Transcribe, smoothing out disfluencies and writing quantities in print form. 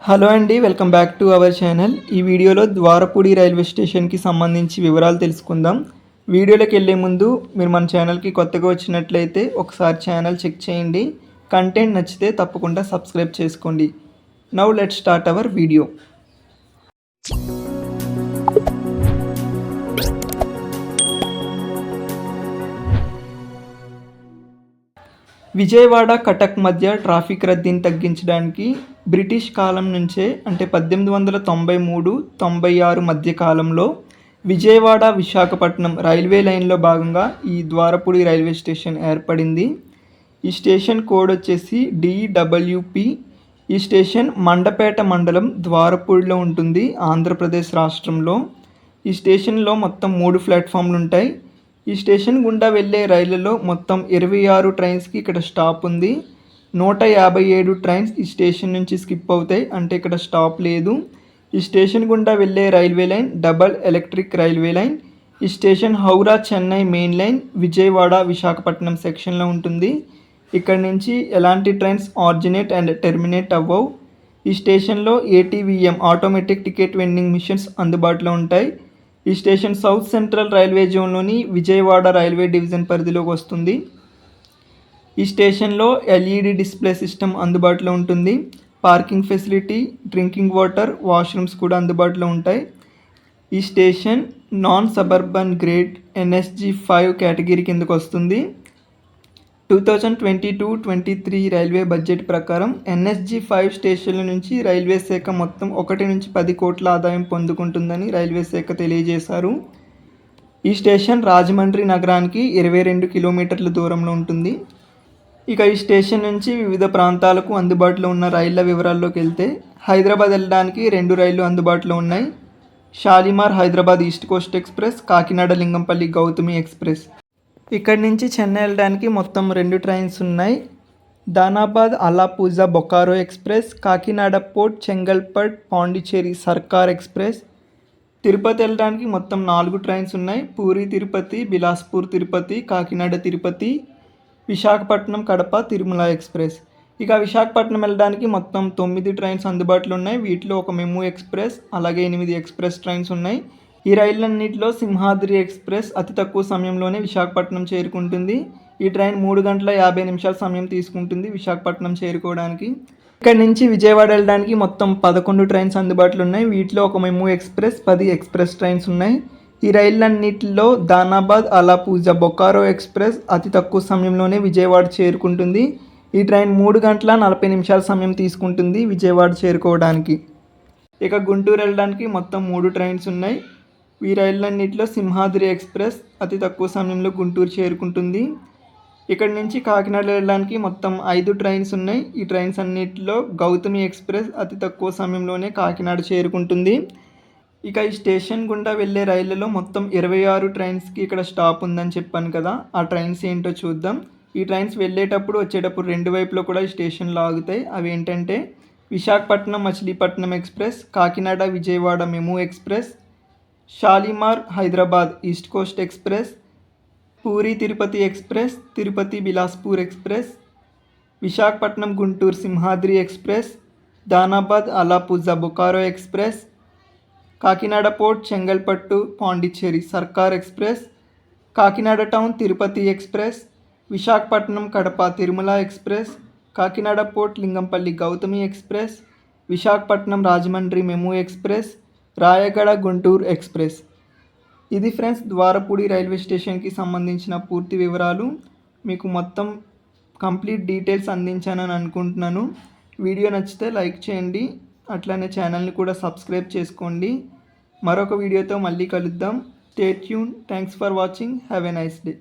Hello అండి, welcome back to our channel. ఈ వీడియోలో ద్వారపూడి రైల్వే స్టేషన్కి సంబంధించి వివరాలు తెలుసుకుందాం. వీడియోలోకి వెళ్ళే ముందు మీరు మన ఛానల్కి కొత్తగా వచ్చినట్లయితే ఒకసారి ఛానల్ చెక్ చేయండి. కంటెంట్ నచ్చితే తప్పకుండా సబ్స్క్రైబ్ చేసుకోండి. Now let's start our video. Vijayawada Cuttack మధ్య ట్రాఫిక్ రద్దీని తగ్గించడానికి బ్రిటిష్ కాలం నుంచే అంటే 1893-96 మధ్య కాలంలో విజయవాడ విశాఖపట్నం రైల్వే లైన్లో భాగంగా ఈ ద్వారపూడి రైల్వే స్టేషన్ ఏర్పడింది. ఈ స్టేషన్ కోడ్ వచ్చేసి DWP. ఈ స్టేషన్ మండపేట మండలం ద్వారపూడిలో ఉంటుంది, ఆంధ్రప్రదేశ్ రాష్ట్రంలో. ఈ స్టేషన్లో మొత్తం 3 ప్లాట్ఫామ్లు ఉంటాయి. ఈ స్టేషన్ గుండా వెళ్ళే రైళ్లలో మొత్తం 26 ట్రైన్స్కి ఇక్కడ స్టాప్ ఉంది. 157 ట్రైన్స్ ఈ స్టేషన్ నుంచి స్కిప్ అవుతాయి, అంటే ఇక్కడ స్టాప్ లేదు. ఈ స్టేషన్ గుండా వెళ్ళే railway line double electric railway line. ఈ station Howrah Chennai main line Vijayawada Visakhapatnam సెక్షన్లో ఉంటుంది. ఇక్కడ నుంచి ఎలాంటి ట్రైన్స్ ఆరిజినేట్ అండ్ టెర్మినేట్ అవ్వవు. ఈ స్టేషన్లో ATVM automatic ticket vending machines అందుబాటులో ఉంటాయి. ఈ స్టేషన్ సౌత్ సెంట్రల్ రైల్వే జోన్లోని విజయవాడ రైల్వే డివిజన్ పరిధిలోకి వస్తుంది. ఈ స్టేషన్లో LED డిస్ప్లే సిస్టమ్ అందుబాటులో ఉంటుంది. Parking facility, drinking water, washrooms కూడా అందుబాటులో ఉంటాయి. ఈ station non suburban grade NSG 5 category కిందకు వస్తుంది. 2022-23 రైల్వే బడ్జెట్ ప్రకారం NSG 5 స్టేషన్ల నుంచి రైల్వే శాఖ మొత్తం 1 నుంచి 10 కోట్ల ఆదాయం పొందుకుంటుందని రైల్వే శాఖ తెలియజేశారు. ఈ స్టేషన్ రాజమండ్రి నగరానికి 22 కిలోమీటర్ల దూరంలో ఉంటుంది. ఇక ఈ స్టేషన్ నుంచి వివిధ ప్రాంతాలకు అందుబాటులో ఉన్న రైళ్ల వివరాల్లోకి వెళ్తే, హైదరాబాద్ వెళ్ళడానికి 2 రైళ్లు అందుబాటులో ఉన్నాయి. Shalimar Hyderabad east Coast Express, Kakinada Lingampalli Gautami Express. ఇక్కడి నుంచి చెన్నై వెళ్ళడానికి మొత్తం 2 ట్రైన్స్ ఉన్నాయి. Dhanbad Alappuzha Bokaro express, Kakinada Port Chengalpattu Pondicherry Circar Express. Tirupati వెళ్ళడానికి మొత్తం 4 ట్రైన్స్ ఉన్నాయి. పూరి తిరుపతి, బిలాస్పూర్ తిరుపతి, కాకినాడ తిరుపతి, విశాఖపట్నం కడప తిరుమల ఎక్స్ప్రెస్. ఇక విశాఖపట్నం వెళ్ళడానికి మొత్తం 9 ట్రైన్స్ అందుబాటులో ఉన్నాయి. వీటిలో ఒక మెము ఎక్స్ప్రెస్, అలాగే 8 ఎక్స్ప్రెస్ ట్రైన్స్ ఉన్నాయి. ఈ రైళ్లన్నింటిలో సింహాద్రి ఎక్స్ప్రెస్ అతి తక్కువ సమయంలోనే విశాఖపట్నం చేరుకుంటుంది. ఈ ట్రైన్ 3 గంటల 50 నిమిషాల సమయం తీసుకుంటుంది విశాఖపట్నం చేరుకోవడానికి. ఇక్కడ నుంచి విజయవాడ వెళ్ళడానికి మొత్తం 11 ట్రైన్స్ అందుబాటులో ఉన్నాయి. వీటిలో ఒక మెము ఎక్స్ప్రెస్, 10 ఎక్స్ప్రెస్ ట్రైన్స్ ఉన్నాయి. ఈ రైళ్లన్నింటిలో దానాబాద్ అలాపూజా బొకారో ఎక్స్ప్రెస్ అతి తక్కువ సమయంలోనే విజయవాడ చేరుకుంటుంది. ఈ ట్రైన్ 3 గంటల 40 నిమిషాల సమయం తీసుకుంటుంది విజయవాడ చేరుకోవడానికి. ఇక గుంటూరు వెళ్ళడానికి మొత్తం 3 ట్రైన్స్ ఉన్నాయి. ఈ రైళ్లన్నింటిలో సింహాద్రి ఎక్స్ప్రెస్ అతి తక్కువ సమయంలో గుంటూరు చేరుకుంటుంది. ఇక్కడి నుంచి కాకినాడ వెళ్ళడానికి మొత్తం 5 ట్రైన్స్ ఉన్నాయి. ఈ ట్రైన్స్ అన్నింటిలో గౌతమి ఎక్స్ప్రెస్ అతి తక్కువ సమయంలోనే కాకినాడ చేరుకుంటుంది. ఇక ఈ స్టేషన్ గుండా వెళ్ళే రైళ్లలో మొత్తం 26 ట్రైన్స్కి ఇక్కడ స్టాప్ ఉందని చెప్పాను కదా, ఆ ట్రైన్స్ ఏంటో చూద్దాం. ఈ ట్రైన్స్ వెళ్ళేటప్పుడు వచ్చేటప్పుడు 2 వైపులో కూడా ఈ స్టేషన్లో ఆగుతాయి. అవి ఏంటంటే Visakhapatnam Machilipatnam express, Kakinada Vijayawada MEMU express, Shalimar Hyderabad east Coast express, Puri Tirupati express, Tirupati Bilaspur express, Visakhapatnam Guntur Simhadri express, Dhanbad Alappuzha Bokaro express, Kakinada port Chengalpattu Pondicherry Circar express, Kakinada town Tirupati express, Visakhapatnam Kadapa Tirumala express, Kakinada port Lingampalli Gautami express, Visakhapatnam Rajahmundry MEMU express, Rayagada Guntur express. ఇది ఫ్రెండ్స్ ద్వారపూడి రైల్వే స్టేషన్కి సంబంధించిన పూర్తి వివరాలు. మీకు మొత్తం కంప్లీట్ డీటెయిల్స్ అందించానని అనుకుంటున్నాను. వీడియో నచ్చితే లైక్ చేయండి, అట్లానే ఛానల్ని కూడా సబ్స్క్రైబ్ చేసుకోండి. మరొక వీడియోతో మళ్ళీ కలుద్దాం. Stay tune. Thanks for watching. Have a nice day.